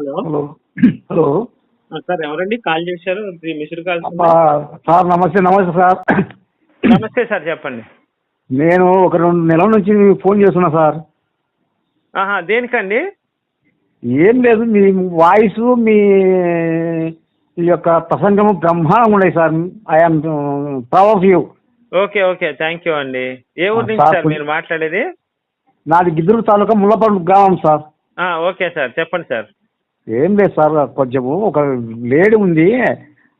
Hello. Hello hello sir ఎవరండి call చేశారు? 3 missed calls అబ్బా, ఉన్నాయి. సార్ నమస్తే నమస్తే సార్. నమస్తే సార్, చెప్పండి. నేను ఒక 2 నెలల నుంచి మీకు ఫోన్ చేస్తున్నా సార్. ఆహా, దేనికండి? ఏం లేదు, మీ వాయిస్ మీ యొక్క ప్రసంగము బ్రహ్మాండంగా ఉన్నాయి sir. I'm proud of you. Okay okay, thank you అండి. ఏ ఊరు నుంచి సార్ సార్ మీరు మాట్లాడేది? నాది గిద్దరు తాలూకా ముల్లపల్లి గ్రామం సార్. ఓకే సార్, చెప్పండి సార్. ఏం లేదు సార్, కొంచెము ఒక లేడీ ఉంది,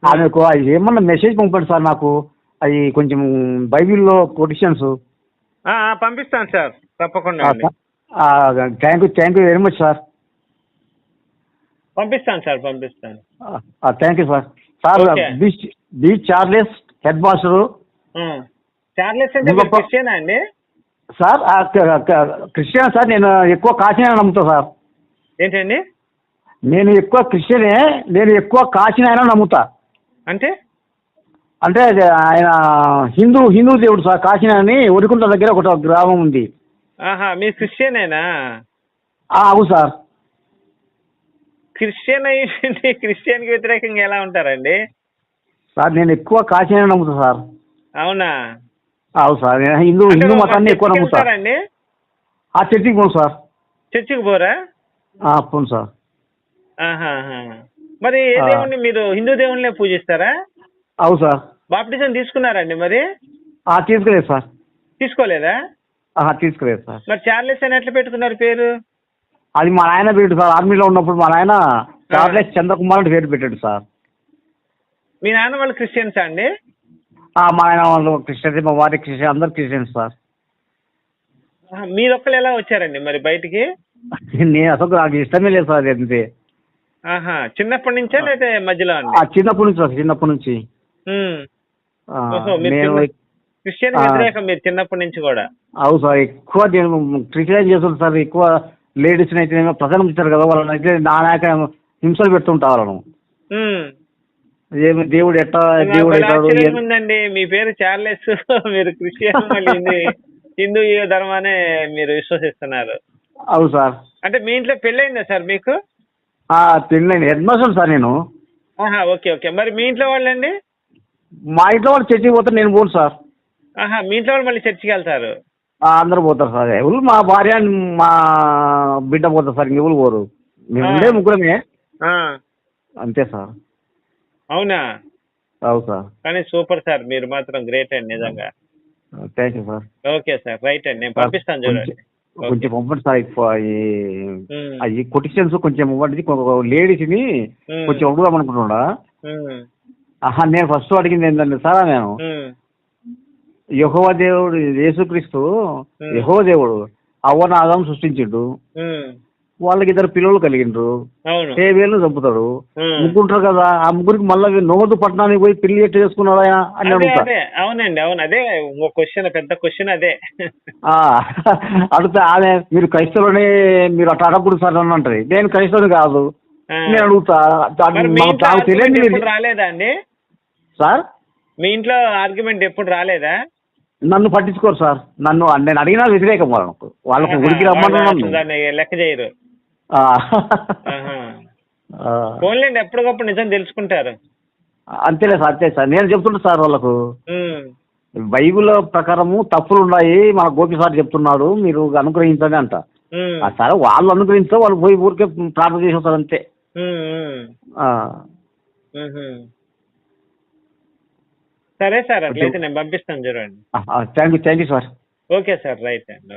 ఆమెకు అది ఏమన్నా మెసేజ్ పంపండి సార్ నాకు. అది కొంచెం బైబిల్లో కొటేషన్స్. పంపిస్తాను సార్, తప్పకుండా అండి. Thank you very much sir. పంపిస్తాను సార్, పంపిస్తాను. Thank you sir. Sir okay. B Charles head master. Charles అంటే మీరు క్రిస్టియనా అండి? Sir Christian sir. నేను ఎక్కువ కాశీనాయన నమ్ముతా సార్. ఏంటండి? నేను ఎక్కువ క్రిస్టియనే, నేను ఎక్కువ కాశీనాయన నమ్ముతా. అంటే అది ఆయన హిందూ దేవుడు సార్. కాశీనాయని ఒడికుంట దగ్గర ఒక గ్రామం ఉంది. ఆహా, మీరు క్రిస్టియనేనా? అవును సార్. క్రిస్టియన్ అయ్యి క్రిస్టియన్కి వ్యతిరేకంగా ఎలా ఉంటారండి? సార్ నేను ఎక్కువ కాశీనాయన నమ్ముతా సార్. అవునా? అవును సార్, నేను హిందూ మతాన్ని ఎక్కువ నమ్ముతా. అండి చర్చికి పోను సార్. చర్చికి పోరా? పోను సార్. మరి ఏ దేవుణ్ణి మీరు హిందూ దేవుళ్ళనే పూజిస్తారా? అవును సార్. బాప్టిజం తీసుకున్నారండి మరి? తీసుకోలేదు సార్. తీసుకోలేదా? తీసుకోలేదు సార్. మరి చార్లెస్ అని ఎట్లా పెట్టుకున్నారు పేరు? అది మా నాయన పెట్టాడు సార్. ఆర్మీలో ఉన్నప్పుడు మా నాయన చార్లెస్ చంద్రకుమార్ అని పేరు పెట్టాడు సార్. మీ నాన్న వాళ్ళు క్రిస్టియన్సా అండి? మా నాయన వాళ్ళు క్రిస్టియన్స్, మా వారి క్రిస్టియన్, అందరు క్రిస్టియన్స్ సార్. మీరొక్కరు ఎలా వచ్చారండి మరి బయటికి? నేను అసలు నాకు ఇష్టమే లేదు సార్. అంతే. చిన్నప్పటి నుంచా లేదా మధ్యలో అండి? చిన్నప్పటి నుంచి సార్, చిన్నప్పటి నుంచి. నేను క్రిస్టియన్ వ్యతిరేకం మీరు చిన్నప్పటి నుంచి కూడా? అవును సార్. ఎక్కువ నేను క్రిటిసైజ్ చేస్తాను సార్. ఎక్కువ లేడీస్ని అయితే ప్రసంగం ఇస్తారు కదా, వాళ్ళని అయితే నా నాయక హింసలు పెడుతుంటా వాళ్ళను. ఏమి దేవుడు దేవుడు ఉందండి. మీ పేరు చార్లెస్, మీరు క్రిస్టియన్, మళ్ళీ హిందూ ధర్మానే మీరు విశ్వసిస్తున్నారు. అవును సార్. అంటే మీ ఇంట్లో పెళ్ళయిందా సార్ మీకు? పెళ్ళైంది. హెడ్ మాస్టర్ సార్ నేను. Okay okay. మరి మీ ఇంట్లో వాళ్ళండి? మా ఇంట్లో వాళ్ళు చర్చికి పోతారు, నేను పోను సార్. మీ ఇంట్లో వాళ్ళు మళ్ళీ చర్చికి వెళ్తారు? అందరూ పోతారు సార్. ఎవరు మా భార్య మా బిడ్డ పోతారు సార్. ఎవరు పోరు. మేము ఉండే ముగ్గురమే. అంతే సార్. అవునా? అవును సార్. కానీ సూపర్ సార్, మీరు మాత్రం గ్రేట్ అండి నిజంగా. Thank you sir. Okay sir, right అండి, నేను పంపిస్తాను చూడండి. కొంచెం పంపండి సార్. అవి కొటేషన్స్ కొంచెం ఇవ్వండి. లేడీస్ని కొంచెం అడుగుదాం అనుకుంటున్నా. నేను ఫస్ట్ అడిగింది ఏంటంటే సార్, నేను యెహోవా దేవుడు యేసుక్రీస్తు యెహోవా దేవుడు అవ్వను ఆదాము సృష్టించిండు. వాళ్ళకి 2 పిల్లలు కలిగిండ్రు. హేబేలును చంపుతాడు. ముగ్గుంటారు కదా, ఆ ముగ్గురికి మళ్ళీ నోదు పట్టణానికి పోయి పెళ్లి ఎట్టు చేసుకున్నాడు ఆయన అని అడుగుతా. అవునండి, అవును, అదే క్వశ్చన్, పెద్ద క్వశ్చన్ అదే. అడిగితే ఆమె మీరు క్రైస్తవులని మీరు అట్లా అడగకూడదు సార్ అని అంటది. నేను క్రైస్తవుని కాదు. నేను అడుగుతా, తెలియదు రాలేదా అండి సార్? మీ ఇంట్లో ఆర్గ్యుమెంట్ ఎప్పుడు రాలేదా? నన్ను పట్టించుకోరు సార్. నేను అడిగినా వ్యతిరేకం వాళ్ళకు ఉడికి రమ్మని లెక్క చేయరు. ఫోన్లేండి, ఎప్పటికప్పుడు నిజం తెలుసుకుంటారు. అంతేలే సార్, అంతే సార్. నేను చెప్తుంటా సార్ వాళ్ళకు, బైబిల్ ప్రకారము తప్పులు ఉన్నాయి, మన గోపి సార్ చెప్తున్నాడు, మీరు అనుగ్రహించండి అంట. సరే, వాళ్ళు అనుగ్రహించో వాళ్ళు పోయి ఊరికే ప్రార్థన చేసి వస్తారు అంతే. సరే సార్, అట్లయితే నేను పంపిస్తాను చూడండి. Thank you sir. Okay sir, right అండి.